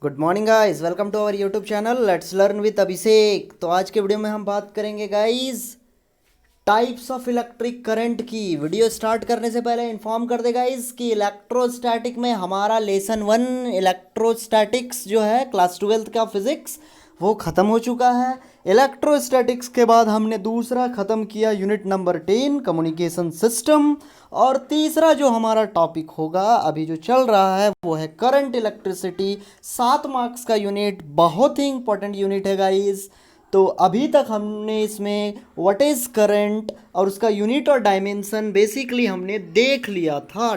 Good morning guys, welcome to our YouTube channel let's learn with Abhishek. तो आज के video में हम बात करेंगे guys types of electric current की। वीडियो स्टार्ट करने से पहले इन्फॉर्म कर दे गाइस कि इलेक्ट्रोस्टैटिक में हमारा लेसन 1 इलेक्ट्रोस्टैटिक्स जो है क्लास 12th का फिजिक्स वो ख़त्म हो चुका है। इलेक्ट्रोस्टैटिक्स के बाद हमने दूसरा ख़त्म किया यूनिट नंबर 10 कम्युनिकेशन सिस्टम। और तीसरा जो हमारा टॉपिक होगा अभी जो चल रहा है वो है करंट इलेक्ट्रिसिटी। 7 मार्क्स का यूनिट, बहुत ही इंपॉर्टेंट यूनिट है गाइस। तो अभी तक हमने इसमें व्हाट इज़ करंट और उसका यूनिट और डायमेंशन बेसिकली हमने देख लिया था,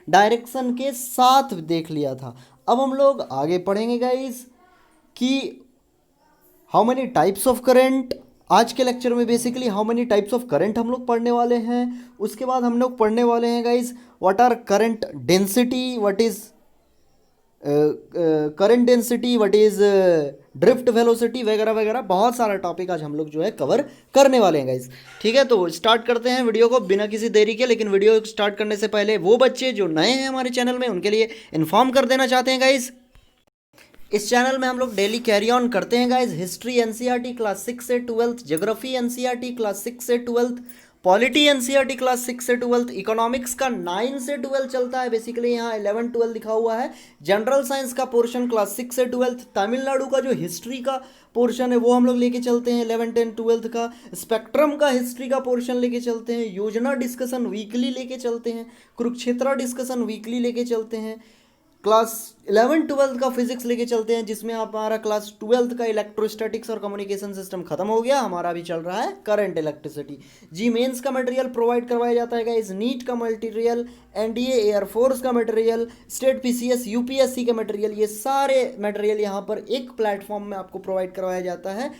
डायरेक्शन के साथ देख लिया था। अब हम लोग आगे पढ़ेंगे गाइस कि how many types of current. आज के लेक्चर में basically how many types of current हम लोग पढ़ने वाले हैं। उसके बाद हम लोग पढ़ने वाले हैं guys what are current density, what is current density, what is drift velocity वगैरह वगैरह। बहुत सारा टॉपिक आज हम लोग जो है कवर करने वाले हैं गाइस। ठीक है, तो स्टार्ट करते हैं वीडियो को बिना किसी देरी के। लेकिन वीडियो स्टार्ट करने से पहले वो बच्चे जो नए हैं हमारे चैनल में उनके लिए इन्फॉर्म कर देना चाहते हैं गाइस, इस चैनल में हम लोग डेली कैरी ऑन करते हैं गाइज हिस्ट्री एनसीईआरटी क्लास 6 से 12th, ज्योग्राफी एनसीईआरटी क्लास 6 से 12th, पॉलिटी एनसीईआरटी क्लास 6 से 12th, इकोनॉमिक्स का 9 से 12 चलता है। बेसिकली यहाँ 11 12 लिखा हुआ है। जनरल साइंस का पोर्शन क्लास 6 से 12th, तमिलनाडु का जो हिस्ट्री का पोर्शन है वो हम लोग लेके चलते हैं 11 10 12th का। स्पेक्ट्रम का हिस्ट्री का पोर्शन लेके चलते हैं। योजना डिस्कशन वीकली लेके चलते हैं। कुरुक्षेत्र डिस्कशन वीकली लेके चलते हैं। क्लास 11 12 का फिजिक्स लेके चलते हैं, जिसमें हमारा क्लास 12 का इलेक्ट्रोस्टैटिक्स और कम्युनिकेशन सिस्टम खत्म हो गया। हमारा अभी चल रहा है करंट इलेक्ट्रिसिटी। जी मेंस का मटेरियल प्रोवाइड करवाया जाता है गाइस, नीट का मटेरियल, एनडीए एयरफोर्स का मटेरियल, स्टेट पीसीएस यूपीएससी का मटेरियल, ये सारे मटेरियल यहाँ पर एक प्लेटफॉर्म में आपको प्रोवाइड करवाया जाता है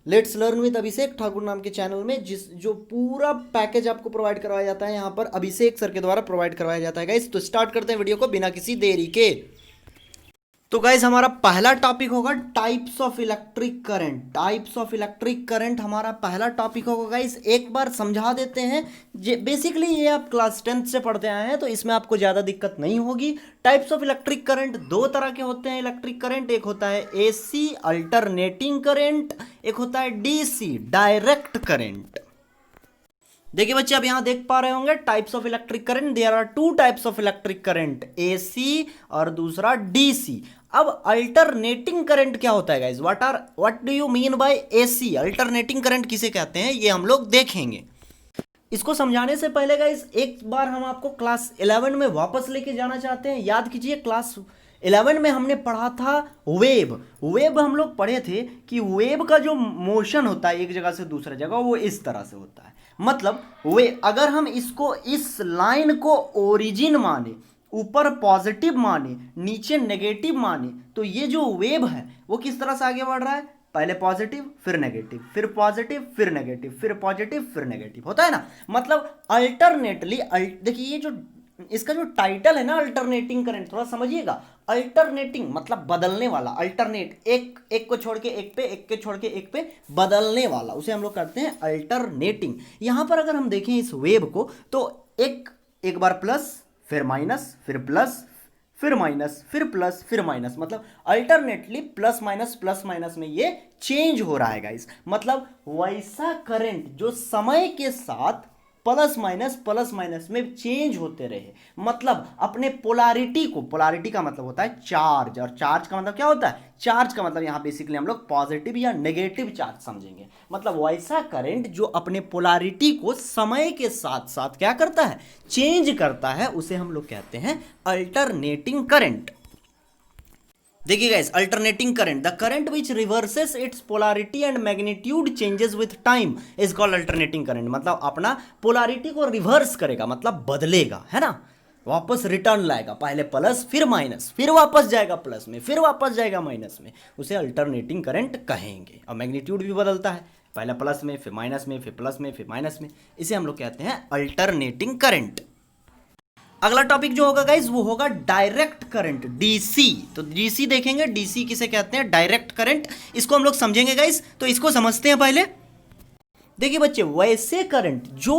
लेट्स लर्न विद अभिषेक ठाकुर नाम के चैनल में। जो पूरा पैकेज आपको प्रोवाइड करवाया जाता है यहाँ पर अभिषेक सर के द्वारा प्रोवाइड करवाया जाता है गाइस। तो स्टार्ट करते हैं वीडियो को बिना किसी देरी के। तो गाइस हमारा पहला टॉपिक होगा types of electric current. Types of electric current हमारा पहला टॉपिक होगा गाइस। एक बार समझा देते हैं, बेसिकली ये आप क्लास 10th से पढ़ते आए हैं तो इसमें आपको ज़्यादा दिक्कत नहीं होगी। टाइप्स ऑफ इलेक्ट्रिक करंट दो तरह के होते हैं इलेक्ट्रिक करंट। एक होता है एसी अल्टरनेटिंग करंट, एक होता है डीसी डायरेक्ट करंट। देखिए बच्चे, अब यहां देख पा रहे होंगे types of electric current. There are two types of electric current, AC और दूसरा डीसी। अब अल्टरनेटिंग करंट क्या होता है guys? What do you mean by AC? Alternating current किसे कहते हैं ये हम लोग देखेंगे। इसको समझाने से पहले गाइस एक बार हम आपको क्लास 11 में वापस लेके जाना चाहते हैं। याद कीजिए क्लास 11 में हमने पढ़ा था वेब हम लोग पढ़े थे कि वेब का जो मोशन होता है एक जगह से दूसरे जगह वो इस तरह से होता है। मतलब अगर हम इसको इस लाइन को ओरिजिन माने, ऊपर पॉजिटिव माने, नीचे नेगेटिव माने, तो ये जो वेव है वो किस तरह से आगे बढ़ रहा है? पहले पॉजिटिव फिर नेगेटिव, फिर पॉजिटिव फिर नेगेटिव, फिर पॉजिटिव फिर नेगेटिव, होता है ना। मतलब अल्टरनेटली देखिए ये जो इसका जो टाइटल है ना अल्टरनेटिंग करंट, थोड़ा समझिएगा। अल्टरनेटिंग मतलब बदलने वाला, अल्टरनेट एक को छोड़ के एक पे, एक को छोड़ के एक पे बदलने वाला, उसे हम लोग करते हैं अल्टरनेटिंग। यहां पर अगर हम देखें इस वेव को तो एक बार प्लस फिर माइनस फिर प्लस फिर माइनस फिर प्लस फिर माइनस, मतलब अल्टरनेटली प्लस माइनस में ये चेंज हो रहा है गाइस। मतलब वैसा करंट जो समय के साथ प्लस माइनस में चेंज होते रहे। मतलब अपने पोलारिटी का मतलब होता है चार्ज, और चार्ज का मतलब क्या होता है? चार्ज का मतलब यहाँ बेसिकली हम लोग पॉजिटिव या नेगेटिव चार्ज समझेंगे। मतलब वैसा करंट जो अपने पोलारिटी को समय के साथ साथ क्या करता है? चेंज करता है, उसे हम लोग कहते हैं अल्टरनेटिंग करंट। देखिए guys, alternating current, the current which reverses it's polarity and magnitude changes with time is called alternating current. मतलब अपना पोलैरिटी को रिवर्स करेगा, मतलब बदलेगा, है ना, वापस रिटर्न लाएगा। पहले प्लस फिर माइनस, फिर वापस जाएगा प्लस में, फिर वापस जाएगा माइनस में, उसे अल्टरनेटिंग करंट कहेंगे। और मैग्नीट्यूड भी बदलता है, पहले प्लस में फिर माइनस में फिर प्लस में फिर माइनस में, इसे हम लोग कहते हैं अल्टरनेटिंग करंट। अगला टॉपिक जो होगा गाइज वो होगा डायरेक्ट करंट, डीसी। तो डीसी देखेंगे, डीसी किसे कहते हैं? Direct current. इसको हम लोग समझेंगे गाइज, तो इसको समझते हैं पहले। देखिए बच्चे, वैसे करंट जो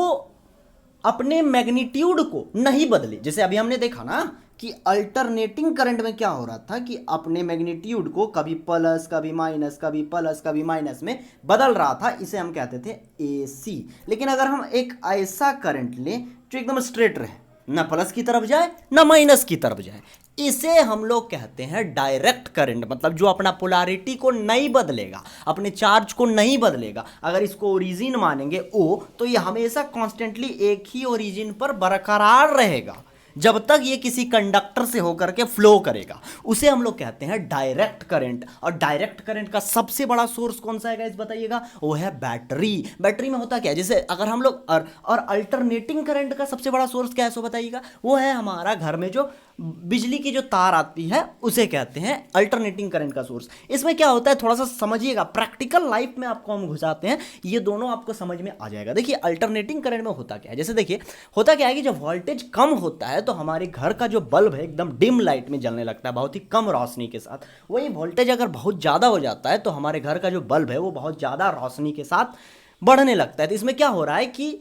अपने मैग्नीट्यूड को नहीं बदले, जैसे अभी हमने देखा ना कि अल्टरनेटिंग करंट में क्या हो रहा था कि अपने मैग्नीट्यूड को कभी प्लस कभी माइनस कभी प्लस कभी माइनस में बदल रहा था, इसे हम कहते थे AC। लेकिन अगर हम एक ऐसा करंट लें जो एकदम स्ट्रेट रहे, ना प्लस की तरफ जाए ना माइनस की तरफ जाए, इसे हम लोग कहते हैं डायरेक्ट करंट। मतलब जो अपना पोलैरिटी को नहीं बदलेगा, अपने चार्ज को नहीं बदलेगा। अगर इसको ओरिजिन मानेंगे O, तो ये हमेशा कॉन्स्टेंटली एक ही ओरिजिन पर बरकरार रहेगा जब तक ये किसी कंडक्टर से होकर के फ्लो करेगा। उसे हम लोग कहते हैं डायरेक्ट करंट। और डायरेक्ट करंट का सबसे बड़ा सोर्स कौन सा है गाइस बताइएगा? वो है बैटरी। बैटरी में होता क्या है, जैसे अगर हम लोग और अल्टरनेटिंग करंट का सबसे बड़ा सोर्स क्या है सो बताइएगा? वो है हमारा घर में जो बिजली की जो तार आती है उसे कहते हैं अल्टरनेटिंग करंट का सोर्स। इसमें क्या होता है थोड़ा सा समझिएगा, प्रैक्टिकल लाइफ में आपको हम घुसाते हैं, ये दोनों आपको समझ में आ जाएगा। देखिए अल्टरनेटिंग करंट में होता क्या है, जैसे देखिए होता क्या है कि जब वोल्टेज कम होता है तो हमारे घर का जो बल्ब है एकदम डिम लाइट में जलने लगता है, बहुत ही कम रोशनी के साथ। वही वोल्टेज अगर बहुत ज़्यादा हो जाता है तो हमारे घर का जो बल्ब है वो बहुत ज़्यादा रोशनी के साथ बढ़ने लगता है। तो इसमें क्या हो रहा है कि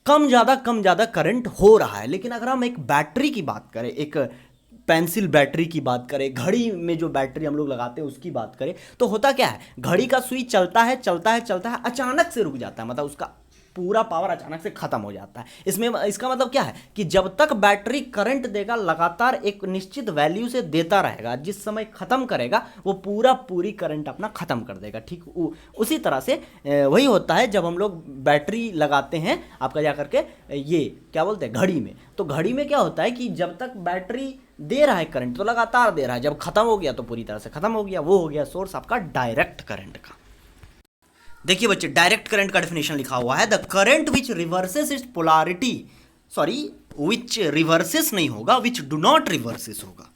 कम ज़्यादा करंट हो रहा है। लेकिन अगर हम एक बैटरी की बात करें, एक पेंसिल बैटरी की बात करें, घड़ी में जो बैटरी हम लोग लगाते हैं उसकी बात करें, तो होता क्या है, घड़ी का स्विच चलता है अचानक से रुक जाता है, मतलब उसका पूरा पावर अचानक से खत्म हो जाता है। इसमें इसका मतलब क्या है कि जब तक बैटरी करंट देगा लगातार एक निश्चित वैल्यू से देता रहेगा, जिस समय खत्म करेगा वो पूरी करंट अपना खत्म कर देगा। ठीक उसी तरह से वही होता है जब हम लोग बैटरी लगाते हैं आपका जा करके ये क्या बोलते हैं घड़ी में। तो घड़ी में क्या होता है कि जब तक बैटरी दे रहा है करंट तो लगातार दे रहा है, जब खत्म हो गया तो पूरी तरह से खत्म हो गया। वो हो गया सोर्स आपका डायरेक्ट करंट का। देखिए बच्चे डायरेक्ट करंट का डेफिनेशन लिखा हुआ है, the current which reverses it's polarity, sorry which reverses नहीं होगा, विच डू नॉट रिवर्सेस होगा।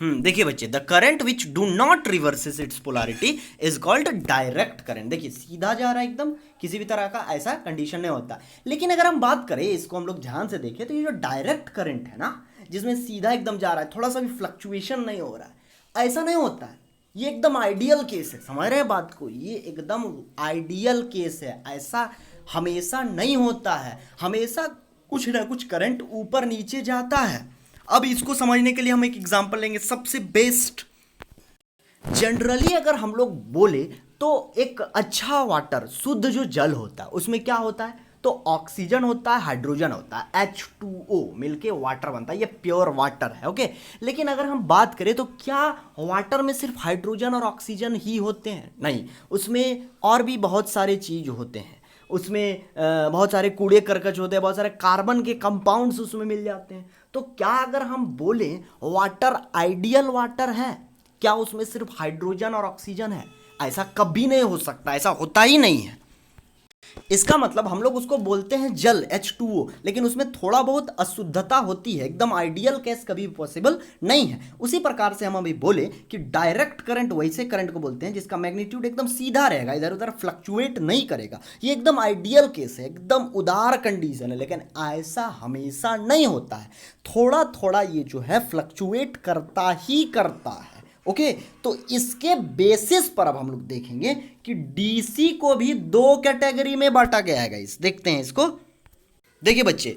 देखिए बच्चे the current which do not reverses it's polarity is called direct current. देखिए सीधा जा रहा है एकदम, किसी भी तरह का ऐसा कंडीशन नहीं होता। लेकिन अगर हम बात करें, इसको हम लोग ध्यान से देखें, तो ये जो डायरेक्ट करंट है ना, जिसमें सीधा एकदम जा रहा है, थोड़ा सा भी फ्लक्चुएशन नहीं हो रहा है, ऐसा नहीं होता है। ये एकदम आइडियल केस है, समझ रहे हैं बात को? ये एकदम आइडियल केस है, ऐसा हमेशा नहीं होता है। हमेशा कुछ ना कुछ करंट ऊपर नीचे जाता है। अब इसको समझने के लिए हम एक एग्जांपल लेंगे, सबसे बेस्ट। जनरली अगर हम लोग बोले तो एक अच्छा वाटर, शुद्ध जो जल होता है उसमें क्या होता है, तो ऑक्सीजन होता है, हाइड्रोजन होता है, H2O मिलके वाटर बनता है, ये प्योर वाटर है। ओके, लेकिन अगर हम बात करें तो क्या वाटर में सिर्फ हाइड्रोजन और ऑक्सीजन ही होते हैं? नहीं, उसमें और भी बहुत सारे चीज होते हैं। उसमें बहुत सारे कूड़े करकट होते हैं, बहुत सारे कार्बन के कंपाउंड्स उसमें मिल जाते हैं। तो क्या अगर हम बोलें वाटर आइडियल वाटर है, क्या उसमें सिर्फ हाइड्रोजन और ऑक्सीजन है? ऐसा कभी नहीं हो सकता, ऐसा होता ही नहीं है। इसका मतलब हम लोग उसको बोलते हैं जल, H2O, लेकिन उसमें थोड़ा बहुत अशुद्धता होती है, एकदम आइडियल केस कभी पॉसिबल नहीं है। उसी प्रकार से हम अभी बोले कि डायरेक्ट करंट वैसे करंट को बोलते हैं जिसका मैग्नीट्यूड एकदम सीधा रहेगा, इधर उधर फ्लक्चुएट नहीं करेगा। ये एकदम आइडियल केस है, एकदम उदार कंडीशन है, लेकिन ऐसा हमेशा नहीं होता है। थोड़ा थोड़ा ये जो है फ्लक्चुएट करता ही करता है। ओके, तो इसके बेसिस पर अब हम लोग देखेंगे कि डीसी को भी दो कैटेगरी में बांटा गया है गाइस। देखते हैं इसको। देखिए बच्चे,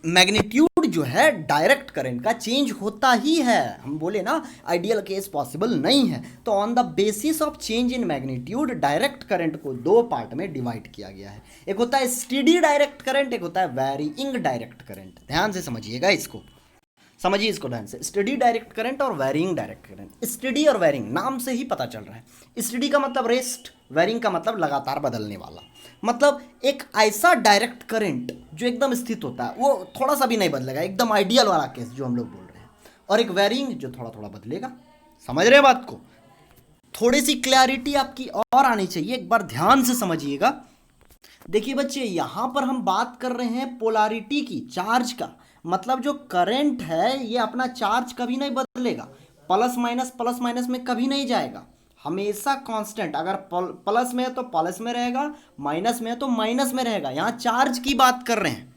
मैग्नीट्यूड जो है डायरेक्ट करंट का चेंज होता ही है। हम बोले ना आइडियल केस पॉसिबल नहीं है, तो on the basis of change in magnitude direct current को दो पार्ट में डिवाइड किया गया है। एक होता है स्टेडी डायरेक्ट करंट, एक होता है वैरीइंग डायरेक्ट करंट। ध्यान से समझिएगा इसको, समझिए इसको ध्यान से। स्टेडी डायरेक्ट करंट और वैरिंग डायरेक्ट करंट। स्टेडी और वैरिंग नाम से ही पता चल रहा है। स्टेडी का मतलब रेस्ट, वैरिंग का मतलब लगातार बदलने वाला। मतलब एक ऐसा डायरेक्ट करंट जो एकदम स्थित होता है, वो थोड़ा सा भी नहीं बदलेगा, एकदम आइडियल वाला केस जो हम लोग बोल रहे हैं। और एक वैरिंग जो थोड़ा थोड़ा बदलेगा। समझ रहे हैं बात को? थोड़ी सी क्लैरिटी आपकी और आनी चाहिए, एक बार ध्यान से समझिएगा। देखिए बच्चे, यहां पर हम बात कर रहे हैं पोलैरिटी की, चार्ज का। मतलब जो करंट है ये अपना चार्ज कभी नहीं बदलेगा, प्लस माइनस में कभी नहीं जाएगा, हमेशा कांस्टेंट। अगर प्लस में है तो प्लस में रहेगा, माइनस में है तो माइनस में रहेगा। यहाँ चार्ज की बात कर रहे हैं,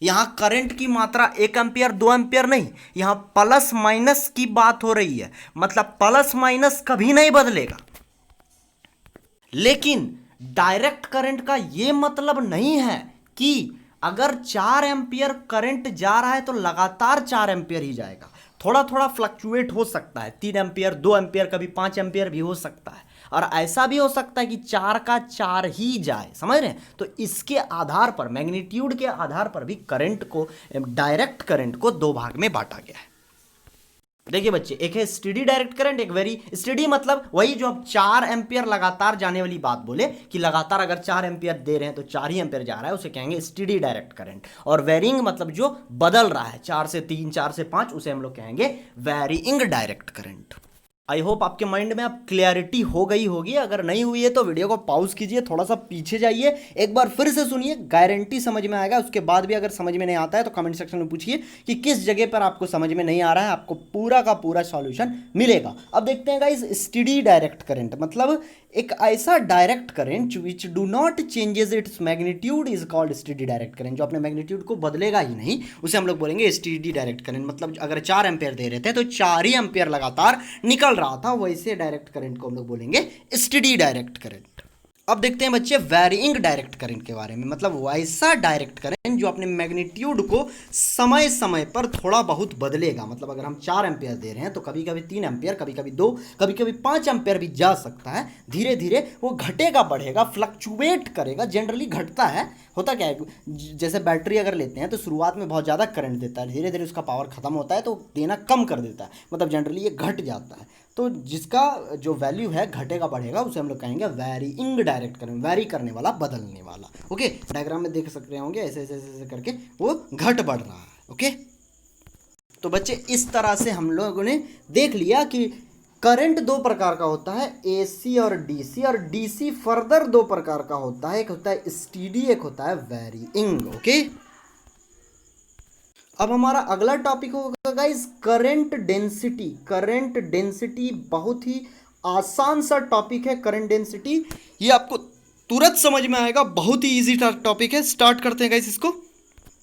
यहाँ करंट की मात्रा 1 एम्पियर 2 एम्पियर नहीं, यहाँ प्लस माइनस की बात हो रही है। मतलब प्लस माइनस कभी नहीं बदलेगा। लेकिन डायरेक्ट करंट का ये मतलब नहीं है कि अगर 4 एम्पियर करंट जा रहा है तो लगातार 4 एम्पियर ही जाएगा, थोड़ा थोड़ा फ्लक्चुएट हो सकता है, 3 एम्पियर 2 एम्पियर कभी 5 एम्पियर भी हो सकता है, और ऐसा भी हो सकता है कि 4 का 4 ही जाए, समझ रहे हैं। तो इसके आधार पर, मैग्नीट्यूड के आधार पर भी करंट को, डायरेक्ट करंट को 2 भाग में बांटा गया है। देखिए बच्चे, एक है स्टेडी डायरेक्ट करंट, एक वेरी स्टेडी, मतलब वही जो अब 4 एम्पियर लगातार जाने वाली बात बोले कि लगातार अगर 4 एम्पियर दे रहे हैं तो 4 ही एम्पियर जा रहा है, उसे कहेंगे स्टेडी डायरेक्ट करंट। और वेरिंग मतलब जो बदल रहा है, 4 से 3 4 से 5, उसे हम लोग कहेंगे varying direct current. I hope आपके माइंड में अब क्लियरिटी हो गई होगी। अगर नहीं हुई है तो वीडियो को पॉज कीजिए, थोड़ा सा पीछे जाइए, एक बार फिर से सुनिए, गारंटी समझ में आएगा। उसके बाद भी अगर समझ में नहीं आता है तो कमेंट सेक्शन में पूछिए कि किस जगह पर आपको समझ में नहीं आ रहा है, आपको पूरा का पूरा सॉल्यूशन मिलेगा। अब देखते हैं गाइस, स्टेडी डायरेक्ट करंट मतलब एक ऐसा direct current which do not changes its magnitude is called steady direct current. जो अपने मैग्नीट्यूड को बदलेगा ही नहीं, उसे हम लोग बोलेंगे स्टेडी डायरेक्ट करंट। मतलब अगर 4 एम्पियर दे रहे थे तो 4 ही एम्पियर लगातार निकल रहा था, वैसे डायरेक्ट करंट को हम लोग बोलेंगे स्टेडी डायरेक्ट करंट। अब देखते हैं बच्चे वैरिंग डायरेक्ट करंट के बारे में, मतलब वैसा डायरेक्ट करंट जो अपने मैग्नीट्यूड को समय समय पर थोड़ा बहुत बदलेगा। मतलब अगर हम 4 एम्पियर दे रहे हैं तो कभी कभी 3 एम्पियर, कभी कभी 2, कभी कभी 5 एम्पियर भी जा सकता है। धीरे धीरे वो घटेगा बढ़ेगा, फ्लक्चुएट करेगा, जनरली घटता है। होता क्या है, जैसे बैटरी अगर लेते हैं तो शुरुआत में बहुत ज़्यादा करंट देता है, धीरे धीरे उसका पावर खत्म होता है तो देना कम कर देता है, मतलब जनरली ये घट जाता है। तो जिसका जो वैल्यू है घटेगा बढ़ेगा, उसे हम लोग कहेंगे वैरिंग डायरेक्ट करंट, वैरी करने वाला, बदलने वाला। ओके, डायग्राम में देख सकते होंगे, ऐसे ऐसे ऐसे करके वो घट बढ़ रहा है। ओके, तो बच्चे इस तरह से हम लोगों ने देख लिया कि करंट 2 प्रकार का होता है, एसी और डीसी। और डीसी फर्दर 2 प्रकार का होता है, एक होता है स्टेडी, एक होता है वैरिंग। ओके, अब हमारा अगला टॉपिक होगा guys current density. Current density बहुत ही आसान सा टॉपिक है, करंट डेंसिटी। ये आपको तुरंत समझ में आएगा, बहुत ही इजी टॉपिक है। स्टार्ट करते हैं गाइस इसको।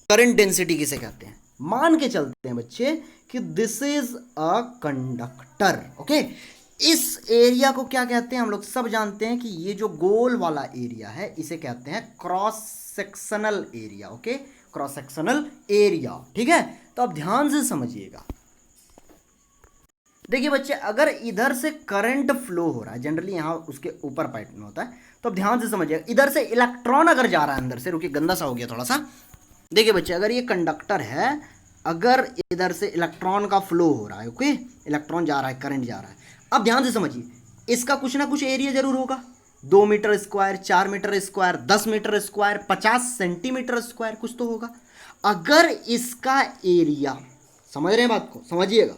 करंट डेंसिटी किसे कहते हैं, मान के चलते हैं बच्चे कि this is a conductor. Okay, इस एरिया को क्या कहते हैं, हम लोग सब जानते हैं कि ये जो गोल वाला एरिया है इसे कहते हैं cross sectional area. Okay, cross sectional area, ठीक है। तो अब ध्यान से समझिएगा। देखिए बच्चे, अगर इधर से करंट फ्लो हो रहा है, जनरली यहाँ उसके ऊपर पैटर्न होता है, तो अब ध्यान से समझिएगा। इधर से इलेक्ट्रॉन अगर जा रहा है अंदर से, रुकिए गंदा सा हो गया थोड़ा सा। देखिए बच्चे, अगर ये कंडक्टर है, अगर इधर से इलेक्ट्रॉन का फ्लो हो रहा है, ओके, इलेक्ट्रॉन जा रहा है, करंट जा रहा है। अब ध्यान से समझिए, इसका कुछ ना कुछ एरिया जरूर होगा, 2 metre square, 4 metre square, 10 metre square, 50 centimetre square, कुछ तो होगा। अगर इसका एरिया, समझ रहे हैं बात को, समझिएगा,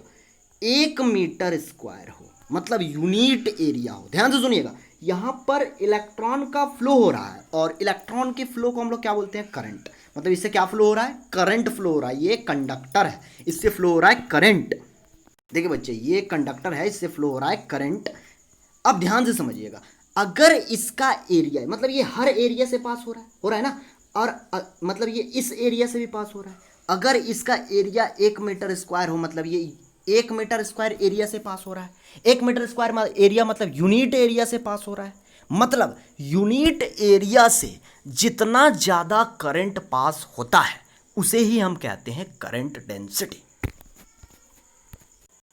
1 मीटर स्क्वायर हो, मतलब यूनिट एरिया हो। ध्यान से सुनिएगा, यहाँ पर इलेक्ट्रॉन का फ्लो हो रहा है, और इलेक्ट्रॉन के फ्लो को हम लोग क्या बोलते हैं, करंट। मतलब इससे क्या फ्लो हो रहा है, करंट फ्लो हो रहा है। ये कंडक्टर है, इससे फ्लो हो रहा है करंट। देखिए बच्चे, ये कंडक्टर है, इससे फ्लो हो रहा है करंट। अब ध्यान से समझिएगा, अगर इसका एरिया, मतलब ये हर एरिया से पास हो रहा है ना, और मतलब ये इस एरिया से भी पास हो रहा है। अगर इसका एरिया 1 मीटर स्क्वायर हो, मतलब ये 1 मीटर स्क्वायर एरिया से पास हो रहा है। 1 मीटर स्क्वायर एरिया मतलब यूनिट एरिया से पास हो रहा है। मतलब यूनिट एरिया से जितना ज़्यादा करंट पास होता है उसे ही हम कहते हैं करंट डेंसिटी।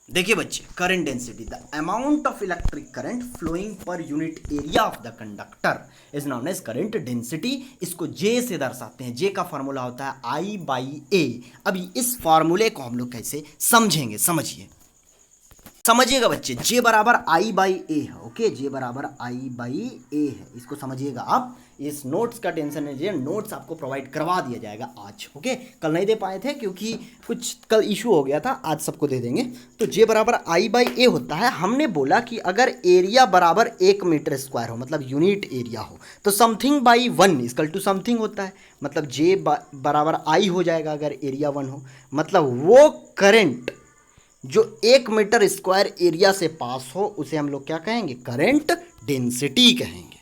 देखिए बच्चे, current density, the amount of electric current flowing per unit area of the conductor is known as current density. इसको जे से दर्शाते हैं, जे का फॉर्मूला होता है I/A। अभी इस फॉर्मूले को हम लोग कैसे समझेंगे, समझिएगा बच्चे, जे बराबर I/A है। ओके, जे बराबर I/A है, इसको समझिएगा आप। इस नोट्स का टेंशन नहीं लीजिए, नोट्स आपको प्रोवाइड करवा दिया जाएगा आज। ओके, कल नहीं दे पाए थे क्योंकि कुछ कल इशू हो गया था, आज सबको दे देंगे। तो जे बराबर I/A होता है। हमने बोला कि अगर एरिया बराबर 1 मीटर स्क्वायर हो, मतलब यूनिट एरिया हो, तो something by 1 equal to something होता है। मतलब जे बराबर I हो जाएगा अगर एरिया 1 हो। मतलब वो करंट जो 1 मीटर स्क्वायर एरिया से पास हो उसे हम लोग क्या कहेंगे, करंट डेंसिटी कहेंगे।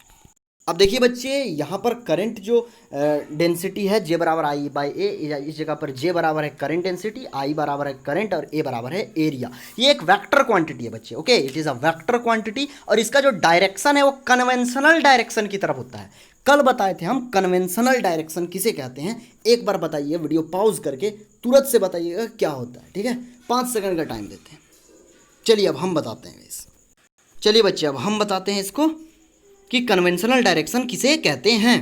अब देखिए बच्चे, यहाँ पर करंट जो डेंसिटी है J बराबर आई बाई ए, इस जगह पर J बराबर है करंट डेंसिटी, I बराबर है करंट और A बराबर है एरिया। ये एक वेक्टर क्वांटिटी है बच्चे, okay, it is a vector quantity. और इसका जो डायरेक्शन है वो कन्वेंशनल डायरेक्शन की तरफ होता है। कल बताए थे हम कन्वेंशनल डायरेक्शन किसे कहते हैं, एक बार बताइए, वीडियो पॉज करके तुरंत से बताइएगा क्या होता है, ठीक है। 5 सेकंड का टाइम देते हैं। चलिए अब हम बताते हैं इस चलिए बच्चे अब हम बताते हैं इसको कि कन्वेंशनल डायरेक्शन किसे कहते हैं।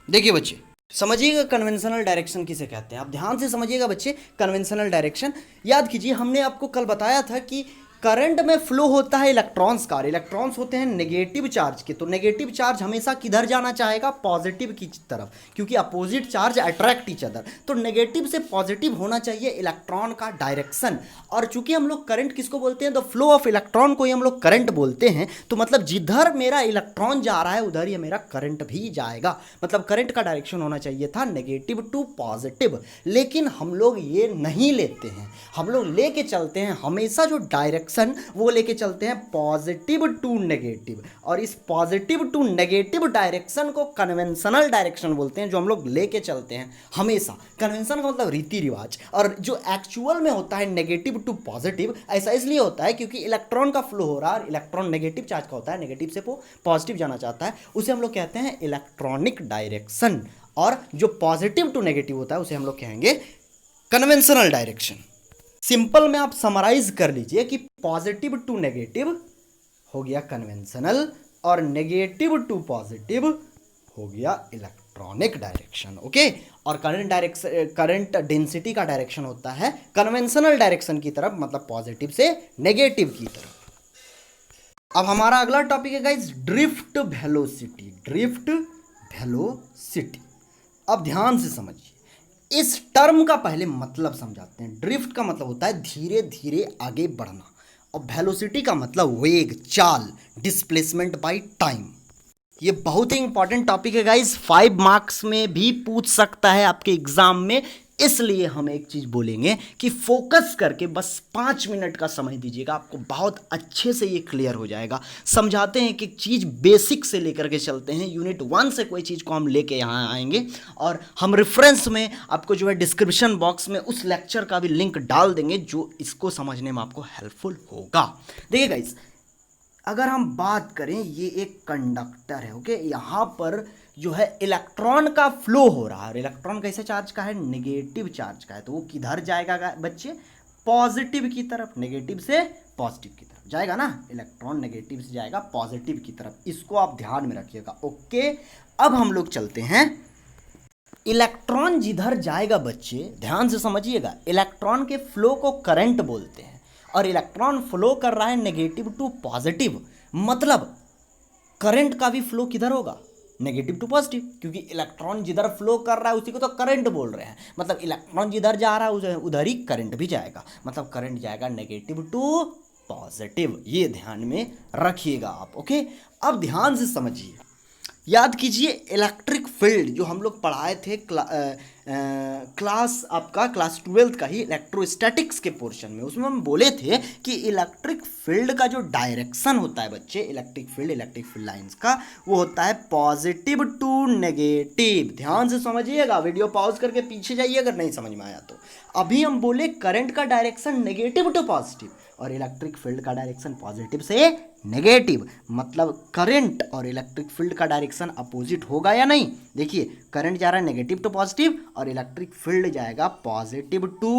देखिए बच्चे, समझिएगा कन्वेंशनल डायरेक्शन किसे कहते हैं। आप ध्यान से समझिएगा बच्चे, कन्वेंशनल डायरेक्शन याद कीजिए, हमने आपको कल बताया था कि करंट में फ्लो होता है इलेक्ट्रॉन्स का, इलेक्ट्रॉन्स होते हैं नेगेटिव चार्ज के। तो नेगेटिव चार्ज हमेशा किधर जाना चाहेगा, पॉजिटिव की तरफ, क्योंकि opposite charge attract each other. तो नेगेटिव से पॉजिटिव होना चाहिए इलेक्ट्रॉन का डायरेक्शन। और चूंकि हम लोग करंट किसको बोलते हैं, द फ्लो ऑफ इलेक्ट्रॉन को ही हम लोग करंट बोलते हैं। तो मतलब जिधर मेरा इलेक्ट्रॉन जा रहा है उधर ही मेरा करंट भी जाएगा। मतलब करंट का डायरेक्शन होना चाहिए था नेगेटिव टू पॉजिटिव, लेकिन हम लोग ये नहीं लेते हैं। हम लोग लेके चलते हैं हमेशा जो डायरेक्शन वो लेके चलते हैं पॉजिटिव टू नेगेटिव। और इस पॉजिटिव टू नेगेटिव डायरेक्शन को कन्वेंशनल डायरेक्शन बोलते हैं, जो हम लोग लेके चलते हैं हमेशा। कन्वेंशन का मतलब रीति रिवाज, और जो एक्चुअल में होता है नेगेटिव टू पॉजिटिव, ऐसा इसलिए होता है क्योंकि इलेक्ट्रॉन का फ्लो हो रहा है, इलेक्ट्रॉन नेगेटिव चार्ज का होता है, नेगेटिव से वो पॉजिटिव जाना चाहता है, उसे हम लोग कहते हैं इलेक्ट्रॉनिक डायरेक्शन। और जो पॉजिटिव टू नेगेटिव होता है उसे हम लोग कहेंगे कन्वेंशनल डायरेक्शन। सिंपल में आप समराइज कर लीजिए कि पॉजिटिव टू नेगेटिव हो गया कन्वेंशनल, और नेगेटिव टू पॉजिटिव हो गया इलेक्ट्रॉनिक डायरेक्शन, ओके। और करंट डेंसिटी का डायरेक्शन होता है कन्वेंशनल डायरेक्शन की तरफ, मतलब पॉजिटिव से नेगेटिव की तरफ। अब हमारा अगला टॉपिक है guys, drift velocity. Drift velocity, अब ध्यान से समझिए, इस टर्म का पहले मतलब समझाते हैं। ड्रिफ्ट का मतलब होता है धीरे धीरे आगे बढ़ना, और वेलोसिटी का मतलब वेग, चाल, डिस्प्लेसमेंट बाय टाइम। ये बहुत ही इंपॉर्टेंट टॉपिक है गाइस, 5 मार्क्स में भी पूछ सकता है आपके एग्जाम में। इसलिए हम एक चीज बोलेंगे कि फोकस करके बस 5 मिनट का समय दीजिएगा, आपको बहुत अच्छे से ये क्लियर हो जाएगा। समझाते हैं कि चीज़ बेसिक से लेकर के चलते हैं, यूनिट 1 से कोई चीज़ को हम लेके यहाँ आएंगे, और हम रेफरेंस में आपको जो है डिस्क्रिप्शन बॉक्स में उस लेक्चर का भी लिंक डाल देंगे जो इसको समझने में आपको हेल्पफुल होगा। देखिए गाइस, अगर हम बात करें, ये एक कंडक्टर है, ओके। यहाँ पर जो है इलेक्ट्रॉन का फ्लो हो रहा है। इलेक्ट्रॉन कैसे चार्ज का है, नेगेटिव चार्ज का है, तो वो किधर जाएगा बच्चे, पॉजिटिव की तरफ। नेगेटिव से पॉजिटिव की तरफ जाएगा ना, इलेक्ट्रॉन नेगेटिव से जाएगा पॉजिटिव की तरफ, इसको आप ध्यान में रखिएगा, ओके। अब हम लोग चलते हैं, इलेक्ट्रॉन जिधर जाएगा बच्चे ध्यान से समझिएगा, इलेक्ट्रॉन के फ्लो को करंट बोलते हैं। और इलेक्ट्रॉन फ्लो कर रहा है नेगेटिव टू पॉजिटिव, मतलब करंट का भी फ्लो किधर होगा, नेगेटिव टू पॉजिटिव, क्योंकि इलेक्ट्रॉन जिधर फ्लो कर रहा है उसी को तो करंट बोल रहे हैं। मतलब इलेक्ट्रॉन जिधर जा रहा है उधर ही करंट भी जाएगा, मतलब करंट जाएगा नेगेटिव टू पॉजिटिव। ये ध्यान में रखिएगा आप, ओके। अब ध्यान से समझिए, याद कीजिए इलेक्ट्रिक फील्ड जो हम लोग पढ़ाए थे क्लास 12 का ही इलेक्ट्रोस्टैटिक्स के पोर्शन में, उसमें हम बोले थे कि इलेक्ट्रिक फील्ड का जो डायरेक्शन होता है बच्चे, इलेक्ट्रिक फील्ड लाइंस का, वो होता है पॉजिटिव टू नेगेटिव। ध्यान से समझिएगा, वीडियो पॉज करके पीछे जाइए अगर नहीं समझ में आया तो। अभी हम बोले करंट का डायरेक्शन नेगेटिव टू पॉजिटिव, और इलेक्ट्रिक फील्ड का डायरेक्शन पॉजिटिव से नेगेटिव, मतलब करंट और इलेक्ट्रिक फील्ड का डायरेक्शन अपोजिट होगा या नहीं। देखिए, करंट जा रहा है नेगेटिव टू पॉजिटिव, और इलेक्ट्रिक फील्ड जाएगा पॉजिटिव टू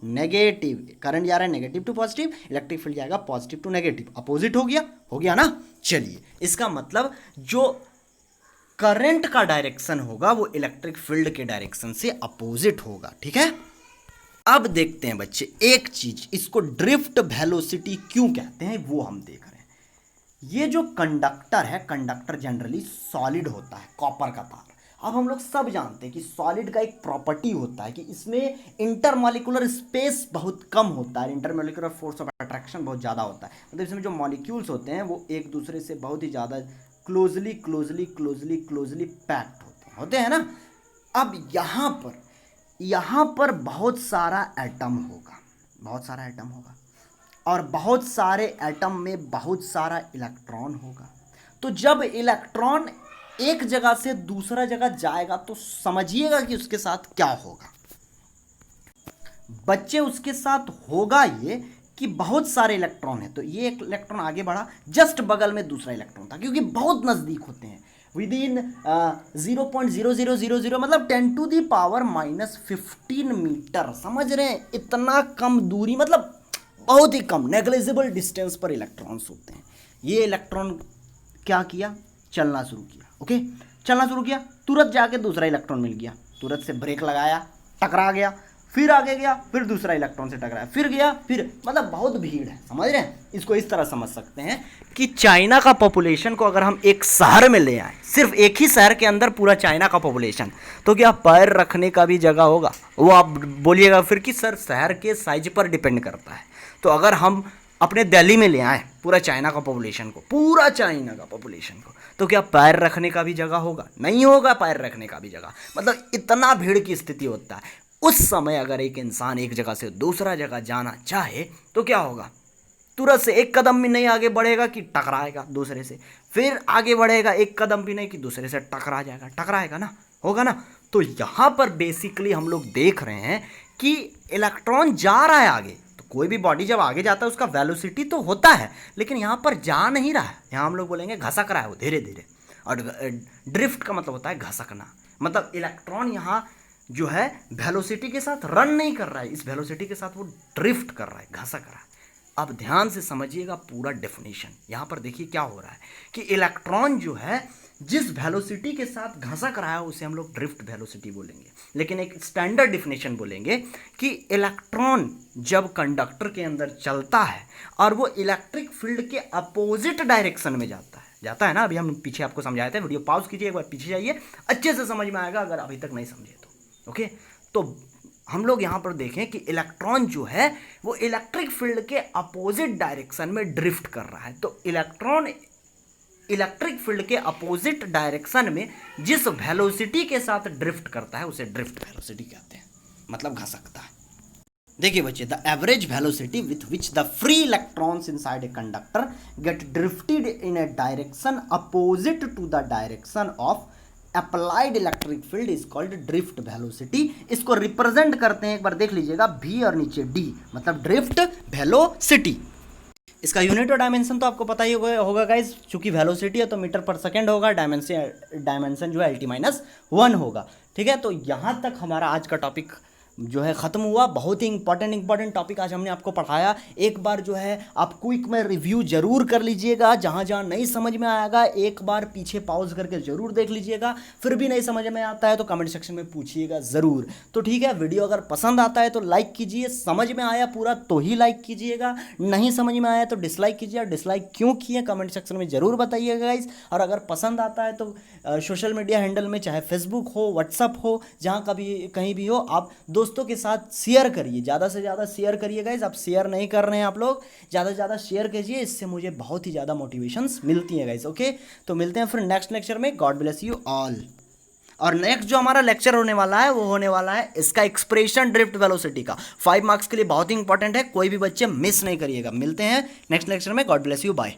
नेगेटिव। करंट जा रहा है negative to positive, electric field जाएगा पॉजिटिव टू नेगेटिव, अपोजिट हो गया ना। चलिए, इसका मतलब जो करंट का डायरेक्शन होगा वो इलेक्ट्रिक फील्ड के डायरेक्शन से अपोजिट होगा, ठीक है। अब देखते हैं बच्चे एक चीज, इसको ड्रिफ्ट वेलोसिटी क्यों कहते हैं वो हम देख रहे हैं। ये जो कंडक्टर है, कंडक्टर जनरली सॉलिड होता है, कॉपर का तार। अब हम लोग सब जानते हैं कि सॉलिड का एक प्रॉपर्टी होता है कि इसमें इंटरमॉलिक्यूलर स्पेस बहुत कम होता है, इंटरमॉलिक्यूलर फोर्स ऑफ अट्रैक्शन बहुत ज़्यादा होता है। मतलब इसमें जो मॉलिक्यूल्स होते हैं वो एक दूसरे से बहुत ही ज़्यादा क्लोजली पैक्ड होते हैं ना। अब यहाँ पर बहुत सारा एटम होगा, और बहुत सारे एटम में बहुत सारा इलेक्ट्रॉन होगा। तो जब इलेक्ट्रॉन एक जगह से दूसरा जगह जाएगा तो समझिएगा कि उसके साथ क्या होगा बच्चे। उसके साथ होगा ये कि बहुत सारे इलेक्ट्रॉन है, तो ये एक इलेक्ट्रॉन आगे बढ़ा, जस्ट बगल में दूसरा इलेक्ट्रॉन था, क्योंकि बहुत नज़दीक होते हैं, विद इन 0.0000 मतलब 10⁻⁻15 मीटर। समझ रहे हैं, इतना कम दूरी, मतलब बहुत ही कम, नेग्लिजिबल डिस्टेंस पर इलेक्ट्रॉन्स होते हैं। ये इलेक्ट्रॉन क्या किया, चलना शुरू किया। ओके, चलना शुरू किया, तुरंत जाके दूसरा इलेक्ट्रॉन मिल गया, तुरंत से ब्रेक लगाया, टकरा गया, फिर आगे गया, फिर दूसरा इलेक्ट्रॉन से टकराया, फिर गया, फिर, मतलब बहुत भीड़ है। समझ रहे हैं, इसको इस तरह समझ सकते हैं कि चाइना का पॉपुलेशन को अगर हम एक शहर में ले आए, सिर्फ एक ही शहर के अंदर पूरा चाइना का पॉपुलेशन, तो क्या पैर रखने का भी जगह होगा? वो आप बोलिएगा फिर कि सर शहर के साइज पर डिपेंड करता है। तो अगर हम अपने दिल्ली में ले आए पूरा चाइना का पॉपुलेशन को, पूरा चाइना का पॉपुलेशन को, तो क्या पैर रखने का भी जगह होगा? नहीं होगा पैर रखने का भी जगह। मतलब इतना भीड़ की स्थिति होता है। उस समय अगर एक इंसान एक जगह से दूसरा जगह जाना चाहे तो क्या होगा? तुरंत से एक कदम भी नहीं आगे बढ़ेगा कि टकराएगा दूसरे से, फिर आगे बढ़ेगा एक कदम भी नहीं कि दूसरे से टकरा जाएगा, टकराएगा ना, होगा ना। तो यहाँ पर बेसिकली हम लोग देख रहे हैं कि इलेक्ट्रॉन जा रहा है आगे। तो कोई भी बॉडी जब आगे जाता है उसका वेलोसिटी तो होता है, लेकिन यहाँ पर जा नहीं रहा है, यहाँ हम लोग बोलेंगे घसक रहा है वो धीरे धीरे। और ड्रिफ्ट का मतलब होता है घसकना, मतलब इलेक्ट्रॉन यहाँ जो है वेलोसिटी के साथ रन नहीं कर रहा है, इस वेलोसिटी के साथ वो ड्रिफ्ट कर रहा है, घसक रहा है। अब ध्यान से समझिएगा पूरा डेफिनेशन। यहाँ पर देखिए क्या हो रहा है कि इलेक्ट्रॉन जो है जिस वेलोसिटी के साथ घसक रहा है उसे हम लोग ड्रिफ्ट वेलोसिटी बोलेंगे, लेकिन एक स्टैंडर्ड डिफिनेशन बोलेंगे कि इलेक्ट्रॉन जब कंडक्टर के अंदर चलता है और वो इलेक्ट्रिक फील्ड के अपोजिट डायरेक्शन में जाता है ना। अभी हम पीछे आपको समझाए थे, वीडियो पॉज कीजिए, एक बार पीछे जाइए, अच्छे से समझ में आएगा अगर अभी तक नहीं समझे तो। ओके, तो हम लोग यहाँ पर देखें कि इलेक्ट्रॉन जो है वो इलेक्ट्रिक फील्ड के अपोजिट डायरेक्शन में ड्रिफ्ट कर रहा है। तो इलेक्ट्रॉन इलेक्ट्रिक फील्ड के अपोजिट डायरेक्शन में जिस वेलोसिटी के साथ ड्रिफ्ट करता है उसे ड्रिफ्ट वेलोसिटी कहते हैं, मतलब घसकता है। देखिए बच्चे, the average velocity with which the free electrons inside a conductor get drifted in a direction opposite to the direction of applied electric field is called drift velocity. इसको रिप्रेजेंट करते हैं, एक बार देख लीजिएगा, V और नीचे D, मतलब drift velocity. इसका यूनिट और डायमेंशन तो आपको पता ही होगा गाइज, चूंकि वेलोसिटी है तो मीटर पर सेकेंड होगा, डायमेंशन जो है LT-1 होगा। ठीक है, तो यहाँ तक हमारा आज का टॉपिक जो है ख़त्म हुआ। बहुत ही इंपॉर्टेंट टॉपिक आज हमने आपको पढ़ाया। एक बार जो है आप क्विक में रिव्यू जरूर कर लीजिएगा, जहाँ जहाँ नहीं समझ में आएगा एक बार पीछे पॉज करके ज़रूर देख लीजिएगा। फिर भी नहीं समझ में आता है तो कमेंट सेक्शन में पूछिएगा ज़रूर। तो ठीक है, वीडियो अगर पसंद आता है तो लाइक कीजिए, समझ में आया पूरा तो ही लाइक कीजिएगा, नहीं समझ में आया तो डिसलाइक कीजिए। डिसलाइक क्यों किए कमेंट सेक्शन में ज़रूर बताइएगा गाइज। और अगर पसंद आता है तो सोशल मीडिया हैंडल में, चाहे फेसबुक हो, व्हाट्सअप हो, जहाँ कहीं भी हो, आप दोस्तों के साथ शेयर करिए, ज़्यादा से ज़्यादा शेयर करिए गाइज। आप शेयर नहीं कर रहे हैं, आप लोग ज़्यादा से ज़्यादा शेयर कीजिए, इससे मुझे बहुत ही ज़्यादा मोटिवेशंस मिलती है गाइज। ओके, तो मिलते हैं फिर नेक्स्ट लेक्चर में। God bless you all. और नेक्स्ट जो हमारा लेक्चर होने वाला है वो होने वाला है इसका एक्सप्रेशन ड्रिफ्ट वेलोसिटी का। 5 मार्क्स के लिए बहुत ही इंपॉर्टेंट है, कोई भी बच्चे मिस नहीं करिएगा। मिलते हैं नेक्स्ट लेक्चर में। God bless you, bye.